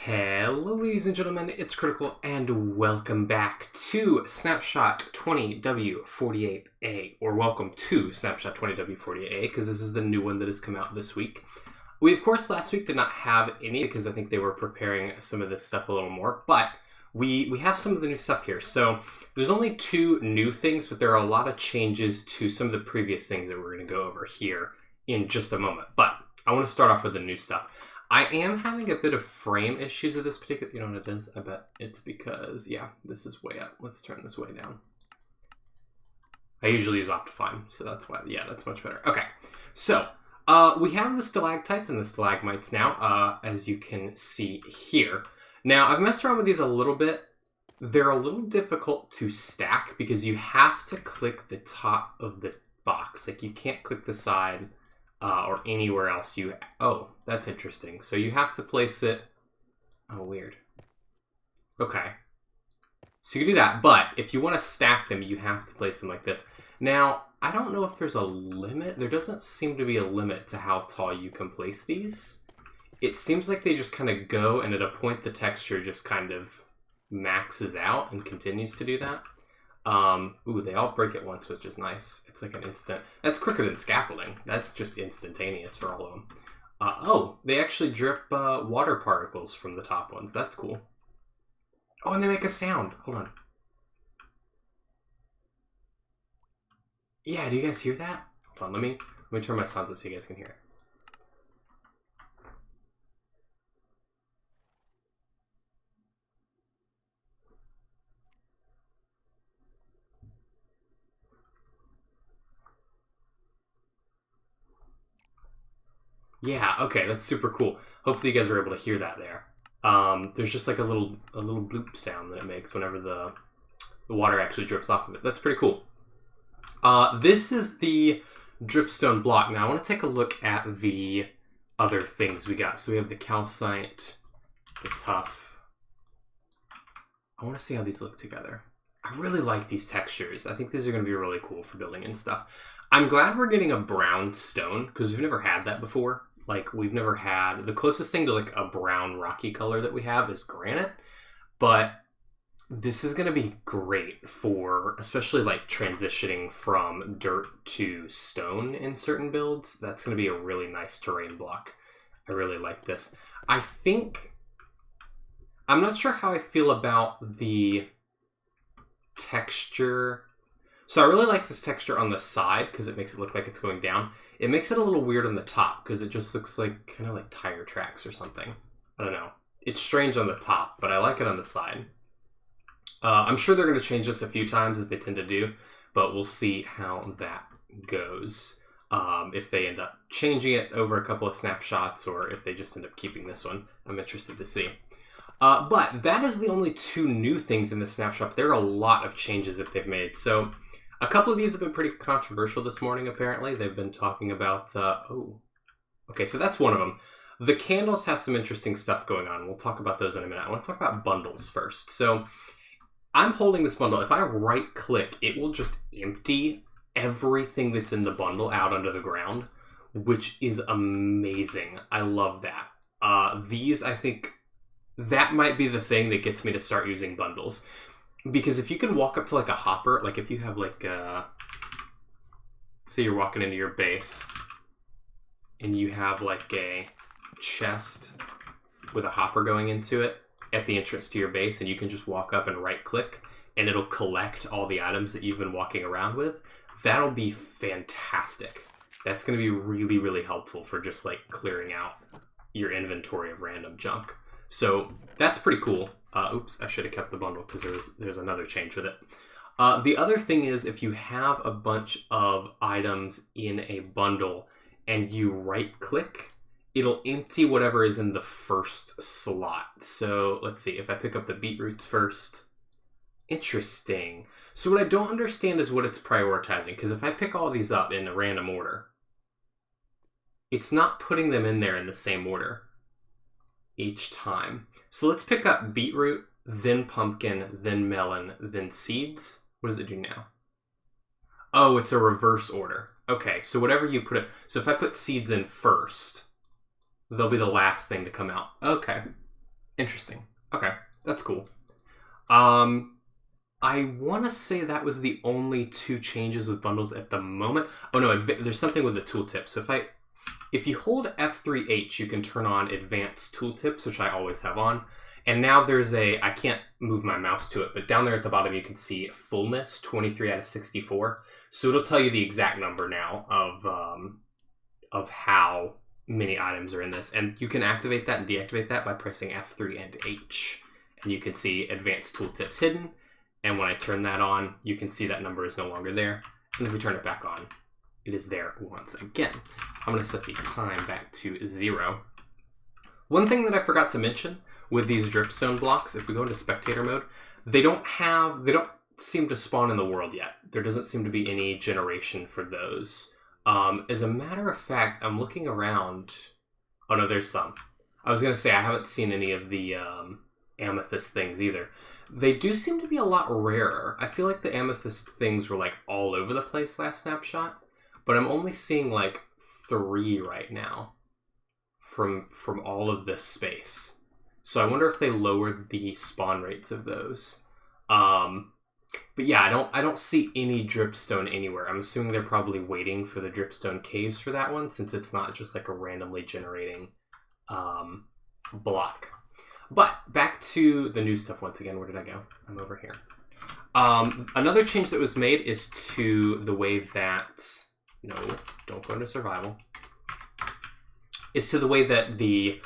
Hello ladies and gentlemen, it's Critical and welcome back to Snapshot 20W48A, or welcome to Snapshot 20W48A, because this is the new one that has come out this week. We of course last week did not have any because I think they were preparing some of this stuff a little more, but we have some of the new stuff here. So there's only two new things, but there are a lot of changes to some of the previous things that we're going to go over here in just a moment. But I want to start off with the new stuff. I am having a bit of frame issues with this particular, you know what it is? I bet it's because, yeah, this is way up. Let's turn this way down. I usually use Optifine, so that's why, yeah, that's much better. Okay, so we have the Stalactites and the Stalagmites now, as you can see here. Now, I've messed around with these a little bit. They're a little difficult to stack because you have to click the top of the box. Like, you can't click the side. Or anywhere else oh, that's interesting. So you have to place it, oh, weird. Okay. So you can do that, but if you want to stack them, you have to place them like this. Now, I don't know if there's a limit. There doesn't seem to be a limit to how tall you can place these. It seems like they just kind of go, and at a point the texture just kind of maxes out and continues to do that. Ooh, they all break at once, which is nice. It's like an instant. That's quicker than scaffolding. That's just instantaneous for all of them. Oh, they actually drip water particles from the top ones. That's cool. Oh, and they make a sound. Hold on. Yeah, do you guys hear that? Hold on, let me turn my sounds up so you guys can hear it. Yeah, okay, that's super cool. Hopefully you guys were able to hear that there. There's just like a little bloop sound that it makes whenever the water actually drips off of it. That's pretty cool. This is the Dripstone block. Now I want to take a look at the other things we got. So we have the calcite, the tough. I want to see how these look together. I really like these textures. I think these are going to be really cool for building and stuff. I'm glad we're getting a brown stone because we've never had that before. Like, we've never had, the closest thing to like a brown rocky color that we have is granite, but this is going to be great for especially like transitioning from dirt to stone in certain builds. That's going to be a really nice terrain block. I really like this. I'm not sure how I feel about the texture. So I really like this texture on the side because it makes it look like it's going down. It makes it a little weird on the top because it just looks like kind of like tire tracks or something. I don't know. It's strange on the top, but I like it on the side. I'm sure they're going to change this a few times as they tend to do, but we'll see how that goes. If they end up changing it over a couple of snapshots or if they just end up keeping this one. I'm interested to see. But that is the only two new things in the snapshot. There are a lot of changes that they've made. So a couple of these have been pretty controversial this morning, apparently. They've been talking about, okay, so that's one of them. The candles have some interesting stuff going on. We'll talk about those in a minute. I want to talk about bundles first. So I'm holding this bundle. If I right click, it will just empty everything that's in the bundle out under the ground, which is amazing. I love that. These, I think, that might be the thing that gets me to start using bundles. Because if you can walk up to like a hopper, like if you have like say you're walking into your base and you have like a chest with a hopper going into it at the entrance to your base, and you can just walk up and right click and it'll collect all the items that you've been walking around with, that'll be fantastic. That's going to be really, really helpful for just like clearing out your inventory of random junk. So that's pretty cool. Oops, I should have kept the bundle because there's another change with it. The other thing is if you have a bunch of items in a bundle and you right click, it'll empty whatever is in the first slot. So let's see, if I pick up the beetroots first. Interesting. So what I don't understand is what it's prioritizing, because if I pick all these up in a random order, it's not putting them in there in the same order each time. So let's pick up beetroot, then pumpkin, then melon, then seeds. What does it do now? Oh, it's a reverse order. Okay, so whatever you put it... So if I put seeds in first, they'll be the last thing to come out. Okay. Interesting. Okay, that's cool. I want to say that was the only 2 changes with bundles at the moment. Oh no, there's something with the tooltip. So if you hold F3H, you can turn on advanced tooltips, which I always have on. And now there's I can't move my mouse to it, but down there at the bottom you can see fullness, 23 out of 64. So it'll tell you the exact number now of how many items are in this. And you can activate that and deactivate that by pressing F3 and H. And you can see advanced tooltips hidden. And when I turn that on, you can see that number is no longer there. And if we turn it back on, it is there once again. I'm going to set the time back to 0. One thing that I forgot to mention with these dripstone blocks, if we go into spectator mode, they don't seem to spawn in the world yet. There doesn't seem to be any generation for those. As a matter of fact, I'm looking around. Oh no, there's some. I was going to say I haven't seen any of the amethyst things either. They do seem to be a lot rarer. I feel like the amethyst things were like all over the place last snapshot, but I'm only seeing like 3 right now from all of this space. So I wonder if they lowered the spawn rates of those. But yeah, I don't see any dripstone anywhere. I'm assuming they're probably waiting for the dripstone caves for that one, since it's not just like a randomly generating block. But back to the new stuff once again. Where did I go? I'm over here. Another change that was made is to the way that... No, don't go into survival. Is to the way that the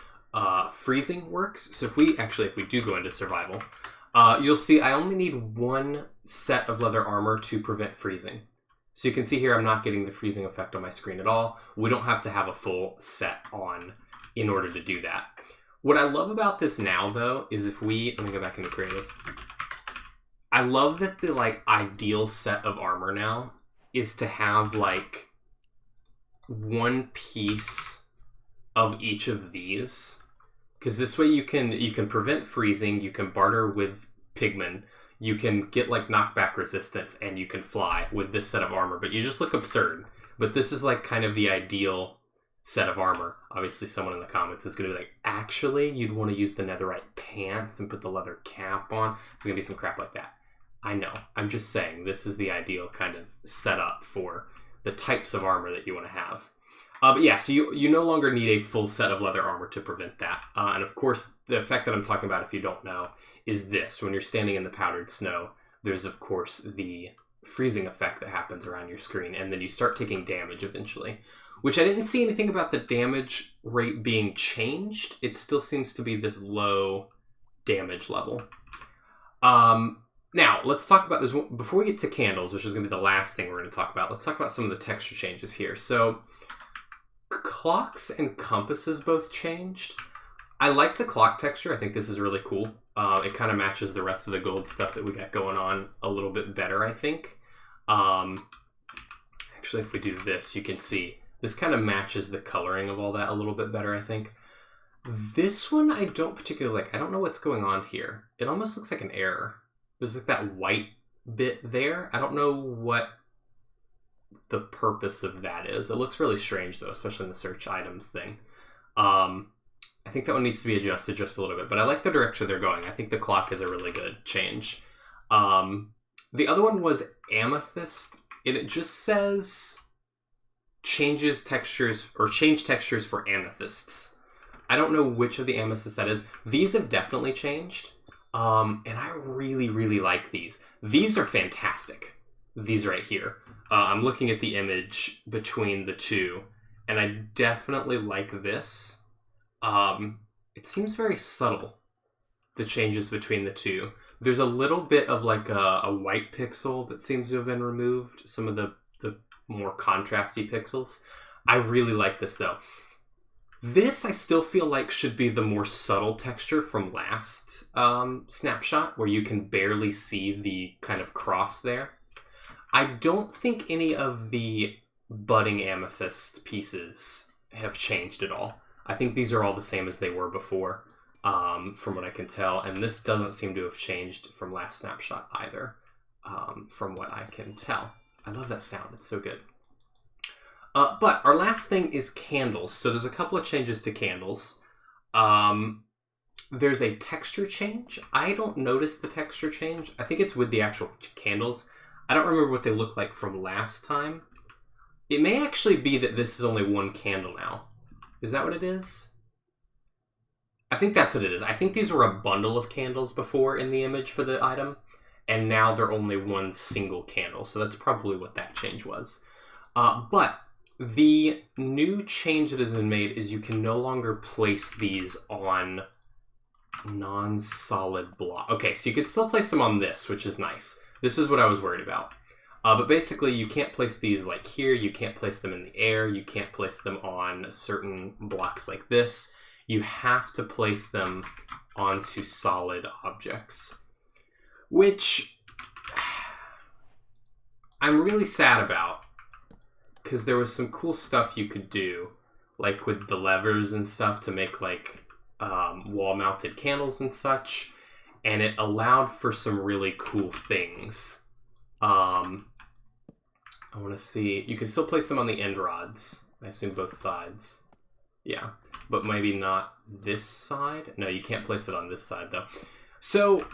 freezing works. So if we do go into survival, you'll see I only need 1 set of leather armor to prevent freezing. So you can see here I'm not getting the freezing effect on my screen at all. We don't have to have a full set on in order to do that. What I love about this now, though, is let me go back into creative. I love that the ideal set of armor now is to have 1 piece of each of these, because this way you can prevent freezing, you can barter with pigmen, you can get knockback resistance, and you can fly with this set of armor. But you just look absurd. But this is kind of the ideal set of armor. Obviously someone in the comments is going to be actually you'd want to use the netherite pants and put the leather cap on. There's going to be some crap like that. I know. I'm just saying this is the ideal kind of setup for the types of armor that you want to have. But yeah, so you no longer need a full set of leather armor to prevent that. And of course, the effect that I'm talking about, if you don't know, is this. When you're standing in the powdered snow, there's of course the freezing effect that happens around your screen, and then you start taking damage eventually. Which I didn't see anything about the damage rate being changed. It still seems to be this low damage level. Now, let's talk about this. Before we get to candles, which is going to be the last thing we're going to talk about, let's talk about some of the texture changes here. So, clocks and compasses both changed. I like the clock texture. I think this is really cool. It kind of matches the rest of the gold stuff that we got going on a little bit better, I think. Actually, if we do this, you can see this kind of matches the coloring of all that a little bit better, I think. This one I don't particularly like. I don't know what's going on here. It almost looks like an error. There's that white bit there. I don't know what the purpose of that is. It looks really strange though, especially in the search items thing. I think that one needs to be adjusted just a little bit, but I like the direction they're going. I think the clock is a really good change. The other one was Amethyst, and it just says change textures for amethysts. I don't know which of the amethysts that is. These have definitely changed. And I really, really like these. These are fantastic. These right here. I'm looking at the image between the two, and I definitely like this. It seems very subtle, the changes between the two. There's a little bit of a white pixel that seems to have been removed. Some of the more contrasty pixels. I really like this though. This I still feel like should be the more subtle texture from last snapshot, where you can barely see the kind of cross there. I don't think any of the budding amethyst pieces have changed at all. I think these are all the same as they were before, from what I can tell, and this doesn't seem to have changed from last snapshot either, from what I can tell. I love that sound, it's so good. But our last thing is candles. So there's a couple of changes to candles. there's a texture change. I don't notice the texture change. I think it's with the actual candles. I don't remember what they look like from last time. It may actually be that this is only one candle now. Is that what it is? I think that's what it is. I think these were a bundle of candles before in the image for the item, and now they're only one single candle. So that's probably what that change was. But the new change that has been made is you can no longer place these on non-solid block. Okay, so you could still place them on this, which is nice. This is what I was worried about. But basically, you can't place these like here. You can't place them in the air. You can't place them on certain blocks like this. You have to place them onto solid objects, which I'm really sad about, because there was some cool stuff you could do, like with the levers and stuff to make like wall-mounted candles and such, and it allowed for some really cool things. I want to see. You can still place them on the end rods. I assume both sides. Yeah, but maybe not this side. No, you can't place it on this side though. So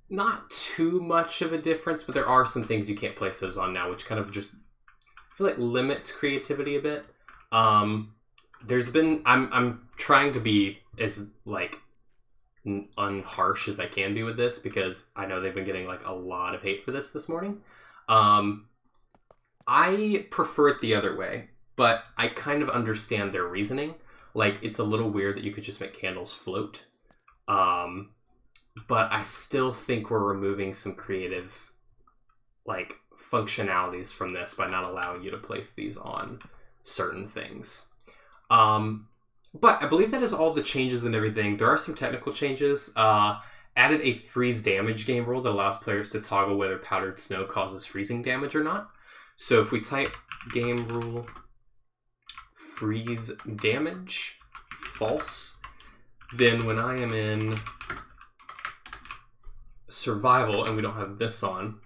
not too much of a difference, but there are some things you can't place those on now, which kind of just, I feel like, limits creativity a bit. There's been, I'm trying to be as like unharsh as I can be with this, because I know they've been getting like a lot of hate for this morning. I prefer it the other way, but I kind of understand their reasoning. Like, it's a little weird that you could just make candles float. But I still think we're removing some creative, like, functionalities from this by not allowing you to place these on certain things. But I believe that is all the changes and everything. There are some technical changes. Added a freeze damage game rule that allows players to toggle whether powdered snow causes freezing damage or not. So if we type game rule freeze damage false, then when I am in survival and we don't have this on,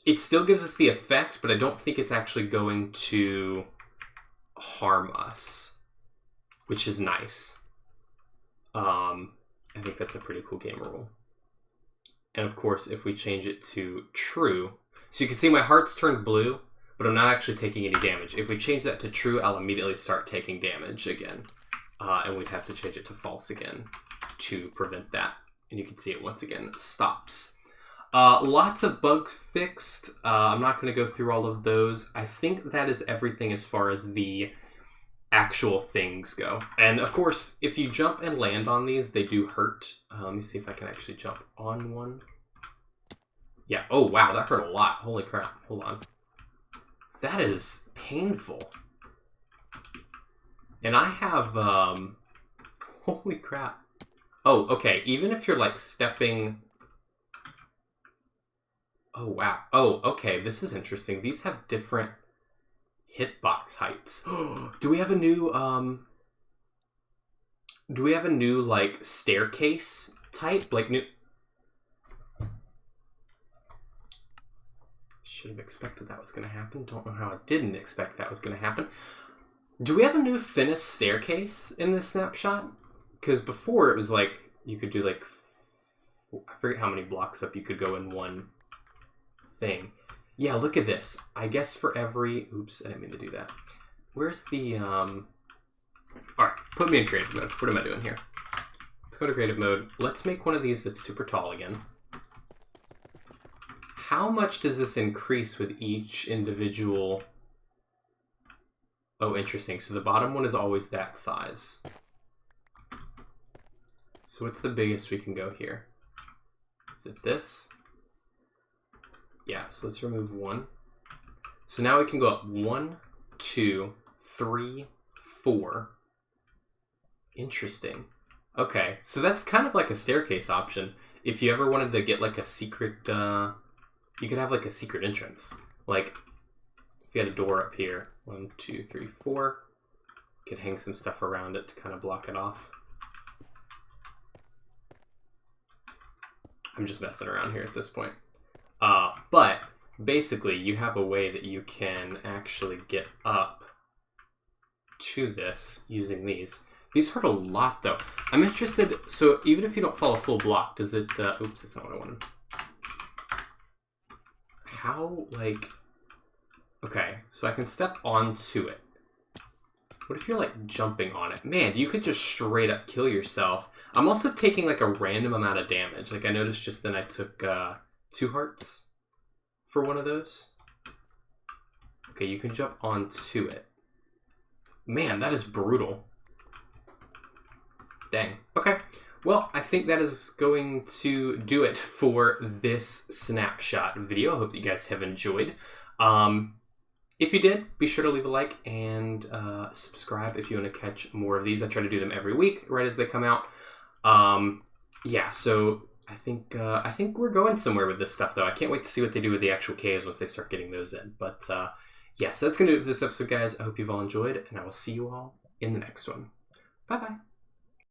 it still gives us the effect, but I don't think it's actually going to harm us, which is nice. I think that's a pretty cool game rule. And of course, if we change it to true, so you can see my heart's turned blue, but I'm not actually taking any damage. If we change that to true, I'll immediately start taking damage again. And we'd have to change it to false again to prevent that. And you can see it once again, it stops. Lots of bugs fixed. I'm not going to go through all of those. I think that is everything as far as the actual things go. And of course, if you jump and land on these, they do hurt. Let me see if I can actually jump on one. Yeah, oh wow, that hurt a lot. Holy crap, hold on. That is painful. And I have, holy crap. Oh, okay, even if you're like stepping... Oh, wow. Oh, okay, this is interesting. These have different hitbox heights. Do we have a new, like, staircase type? Like, new... Should have expected that was going to happen. Don't know how I didn't expect that was going to happen. Do we have a new thinnest staircase in this snapshot? Because before it was like, you could do like, I forget how many blocks up you could go in one thing. Yeah, look at this. I guess for every... Oops, I didn't mean to do that. Where's the... Alright, put me in creative mode. What am I doing here? Let's go to creative mode. Let's make one of these that's super tall again. How much does this increase with each individual... Oh, interesting. So the bottom one is always that size. So what's the biggest we can go here? Is it this? Yeah, so let's remove one. So now we can go up 1, 2, 3, 4. Interesting. Okay, so that's kind of like a staircase option. If you ever wanted to get like a secret, you could have like a secret entrance. Like, if you had a door up here, 1, 2, 3, 4, you could hang some stuff around it to kind of block it off. I'm just messing around here at this point. But basically you have a way that you can actually get up to this using these. These hurt a lot, though. I'm interested, so even if you don't fall a full block, does it, oops, that's not what I wanted. How, like, okay, so I can step onto it. What if you're, like, jumping on it? Man, you could just straight up kill yourself. I'm also taking, like, a random amount of damage. Like, I noticed just then I took 2 hearts for one of those. Okay, you can jump onto it. Man, that is brutal. Dang. Okay. Well, I think that is going to do it for this snapshot video. I hope that you guys have enjoyed. If you did, be sure to leave a like and subscribe if you want to catch more of these. I try to do them every week, right as they come out. Yeah, so I think we're going somewhere with this stuff, though. I can't wait to see what they do with the actual caves once they start getting those in. But yeah, so that's going to do it for this episode, guys. I hope you've all enjoyed, and I will see you all in the next one. Bye-bye.